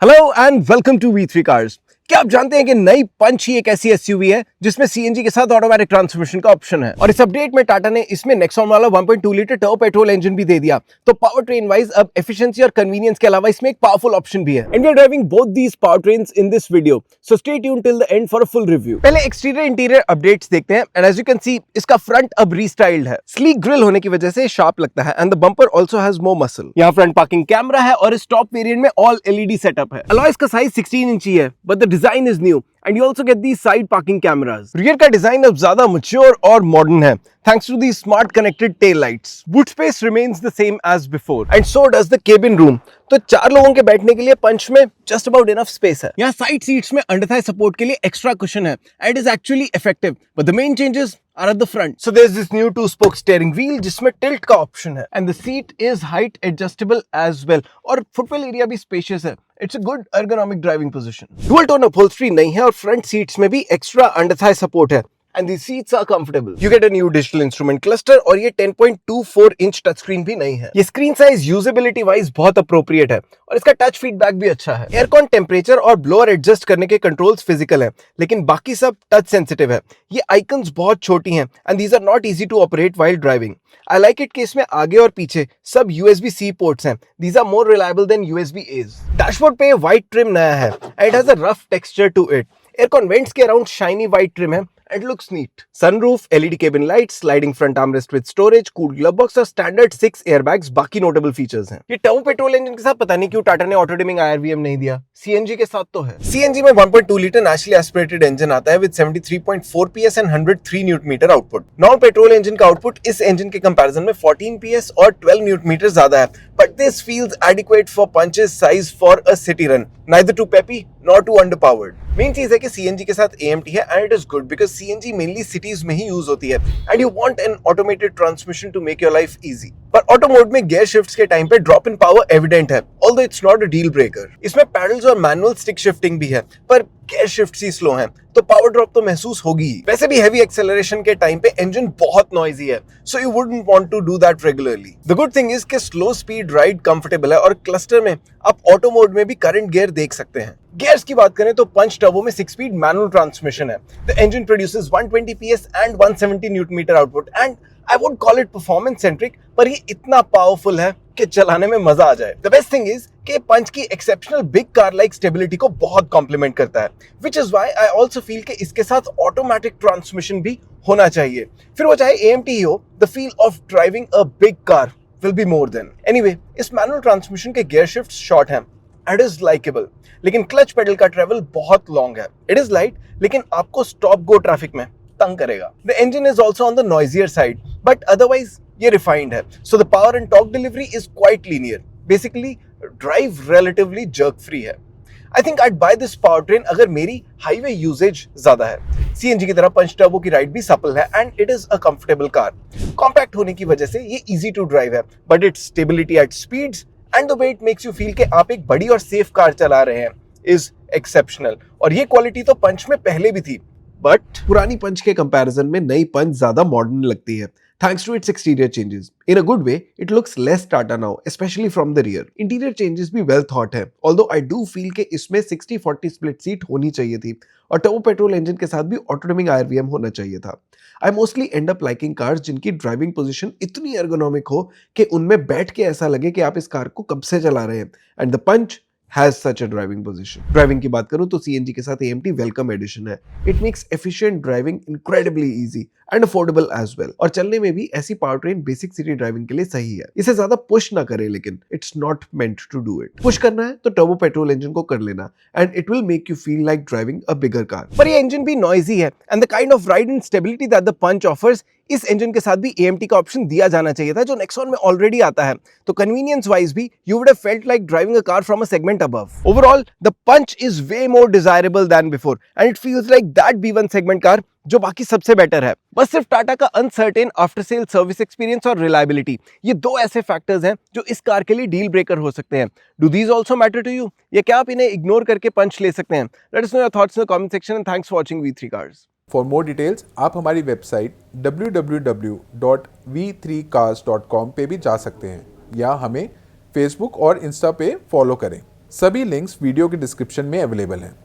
Hello and welcome to V3 cars. क्या आप जानते हैं कि नई पंच ही एक ऐसी एसयूवी है जिसमें सीएनजी के साथ ऑटोमेटिक ट्रांसमिशन का ऑप्शन है और इस अपडेट में टाटा ने इसमें नेक्सॉन वाला 1.2 लीटर टर्बो पेट्रोल इंजन भी दे दिया। तो पावर ट्रेन वाइज अब एफिशिएंसी और कन्वीनियंस के अलावा इसमें एक पावरफुल ऑप्शन भी है and we are driving both these power trains in this video, so stay tuned till the end for a full review. पहले एक्सटीरियर इंटीरियर अपडेट्स देखते हैं and as you can see इसका front अब रीस्टाइल्ड है। Sleek grill होने की वजह से शार्प लगता है and the bumper also has more muscle. यहाँ फ्रंट पार्किंग कैमरा है और इस टॉप वेरिएंट में ऑल एलईडी सेटअप है। अलॉयज का साइज 16 इंच है but the design is new and you also get these side parking cameras. Rear का design अब ज्यादा mature और modern है thanks to these smart connected tail lights. Boot space remains the same as before and so does the cabin room. तो 4 लोगों के बैठने के लिए पंच में just about enough space है। यहाँ साइड सीट्स में अंडर थाई सपोर्ट के लिए एक्स्ट्रा कुशन है and is actually effective, but the main changes are at the front. So there's this new 2-spoke steering wheel जिसमें tilt का option है and the seat is height adjustable as well और footwell area भी spacious है। It's a good ergonomic driving position. Dual tone upholstery नहीं है और front seats में भी एक्स्ट्रा अंडर थाई सपोर्ट है and the seats are comfortable. You get a new digital instrument cluster और ये 10.24 इंच टच स्क्रीन भी नहीं है। ये स्क्रीन साइज यूजेबिलिटी वाइज बहुत अप्रोप्रिएट है और इसका टच फीडबैक भी अच्छा है। एयरकॉन टेम्परेचर और ब्लोअर एडजस्ट करने के कंट्रोल्स फिजिकल है लेकिन बाकी सब टच सेंसिटिव है। ये आइकन्स बहुत छोटी हैं and these are not easy to operate while driving. I like it कि इसमें आगे और पीछे सब USB-C पोर्ट्स हैं। These are more reliable than USB-A's. Dashboard पे व्हाइट ट्रिम नया है and it has a rough texture to it. Aircon vents के अराउंड शाइनी व्हाइट ट्रिम है and looks neat. Sunroof, LED cabin lights, sliding front armrest with storage, cooled glove box और standard 6 airbags बाकी notable features हैं। ये turbo petrol engine के साथ पता नहीं क्यों टाटा ने ऑटो डिमिंग IRVM नहीं दिया। सीएनजी के साथ तो है। सीएनजी में 1.2 लीटर नेचुरली एस्पिरेटेड इंजन आता है with 73.4 PS and 103 newton metre output. Non petrol engine का आउटपुट इस इंजन के कंपैरिजन में 14 PS और 12 न्यूटन मीटर ज्यादा है, but this feels adequate for Punch's size for a city run, neither too peppy nor too underpowered. Main चीज है कि सीएनजी के साथ AMT है and it is good because CNG mainly cities में ही यूज होती है and you want an automated transmission to make your life easy. पर ऑटो मोड में गियर शिफ्ट्स के टाइम पे ड्रॉप इन पावर एविडेंट है, although it's not a deal breaker. इसमें paddles और मैनुअल स्टिक शिफ्टिंग भी है पर गियर शिफ्ट्स ही स्लो हैं तो पावर ड्रॉप तो महसूस होगी ही। वैसे भी हेवी एक्सेलरेशन के टाइम पे इंजन बहुत नॉइजी है so you wouldn't want to do that regularly. The good thing is कि स्लो स्पीड राइड कंफर्टेबल है और क्लस्टर में आप ऑटो मोड में भी करंट गियर देख सकते हैं। गियर्स की बात करें तो पंच टर्बो में 6 स्पीड मैनुअल ट्रांसमिशन है। The engine produces 120 PS and 170 newton metre output and I would call it performance centric, पर ये इतना पावरफुल है कि चलाने में मजा आ जाए। The best thing is कि पंच की exceptional big car like stability को बहुत कॉम्प्लीमेंट करता है, which is why I also feel कि इसके साथ ऑटोमेटिक ट्रांसमिशन भी होना चाहिए। फिर वो चाहे AMT ही हो, the feel of driving a big car will be more than. Anyway, इस मैनुअल ट्रांसमिशन के गियर शिफ्ट शॉर्ट हैं, it is likeable, लेकिन क्लच पेडल का ट्रेवल बहुत लॉन्ग है। It is light, लेकिन आपको स्टॉप गो ट्रैफिक में तंग करेगा। The engine is also on the noisier side, but otherwise ये refined है, so the power and torque delivery is quite linear. Basically, drive relatively jerk free है। I think I'd buy this powertrain अगर मेरी highway usage ज्यादा है। CNG की तरह पंच turbo की राइड भी सफल है and it is a comfortable car. Compact होने की वजह से ये easy to drive है, but its stability at speeds and the way it makes you feel कि आप एक बड़ी और सेफ कार चला रहे हैं is exceptional. और ये क्वालिटी तो पंच में पहले भी थी, बट पुरानी पंच के कंपैरिजन में नई पंच ज्यादा मॉडर्न लगती है thanks to its exterior changes. In a good way, it looks less Tata now, especially from the rear. Interior changes भी well thought है, although I do feel कि इसमें 60-40 split seat होनी चाहिए थी और टर्बो पेट्रोल इंजन के साथ भी ऑटो डिमिंग IRVM होना चाहिए था। I mostly end up liking cars जिनकी ड्राइविंग पोजीशन इतनी ergonomic हो कि उनमें बैठ के ऐसा लगे कि आप इस कार को कब से चला रहे हैं, and the Punch has such a driving position. Driving की बात करूं तो सीएनजी के साथ AMT वेलकम एडिशन है। It makes efficient driving incredibly easy and affordable as well. और चलने में भी ऐसी power train basic city driving के लिए सही है। इसे ज्यादा पुश ना करे, लेकिन it's not meant to do it. Push करना है तो टर्बो पेट्रोल इंजन को कर लेना and it will make you feel like driving a bigger car. पर ये इंजन भी नॉइजी है and the kind of ride and stability that the Punch offers, इस इंजन के साथ भी AMT का ऑप्शन दिया जाना चाहिए था जो नेक्सॉन में ऑलरेडी आता है। तो कन्वीनियंस वाइज भी you would have felt like driving a car from a segment above. Overall, the Punch is way more desirable than before and it feels like that B1 segment car जो बाकी सबसे better है। बस सिर्फ टाटा का uncertain after sale service experience और reliability, ये दो ऐसे फैक्टर्स हैं जो इस कार के लिए डील ब्रेकर हो सकते हैं। Do these also matter to you, या क्या आप इन्हें इग्नोर करके पंच ले सकते हैं? Let us know your thoughts in the comment section and thanks for watching V3 cars. For more details आप हमारी वेबसाइट www.v3cars.com पे भी जा सकते हैं या हमें फेसबुक और इंस्टा पे फॉलो करें। सभी लिंक्स वीडियो के डिस्क्रिप्शन में अवेलेबल हैं।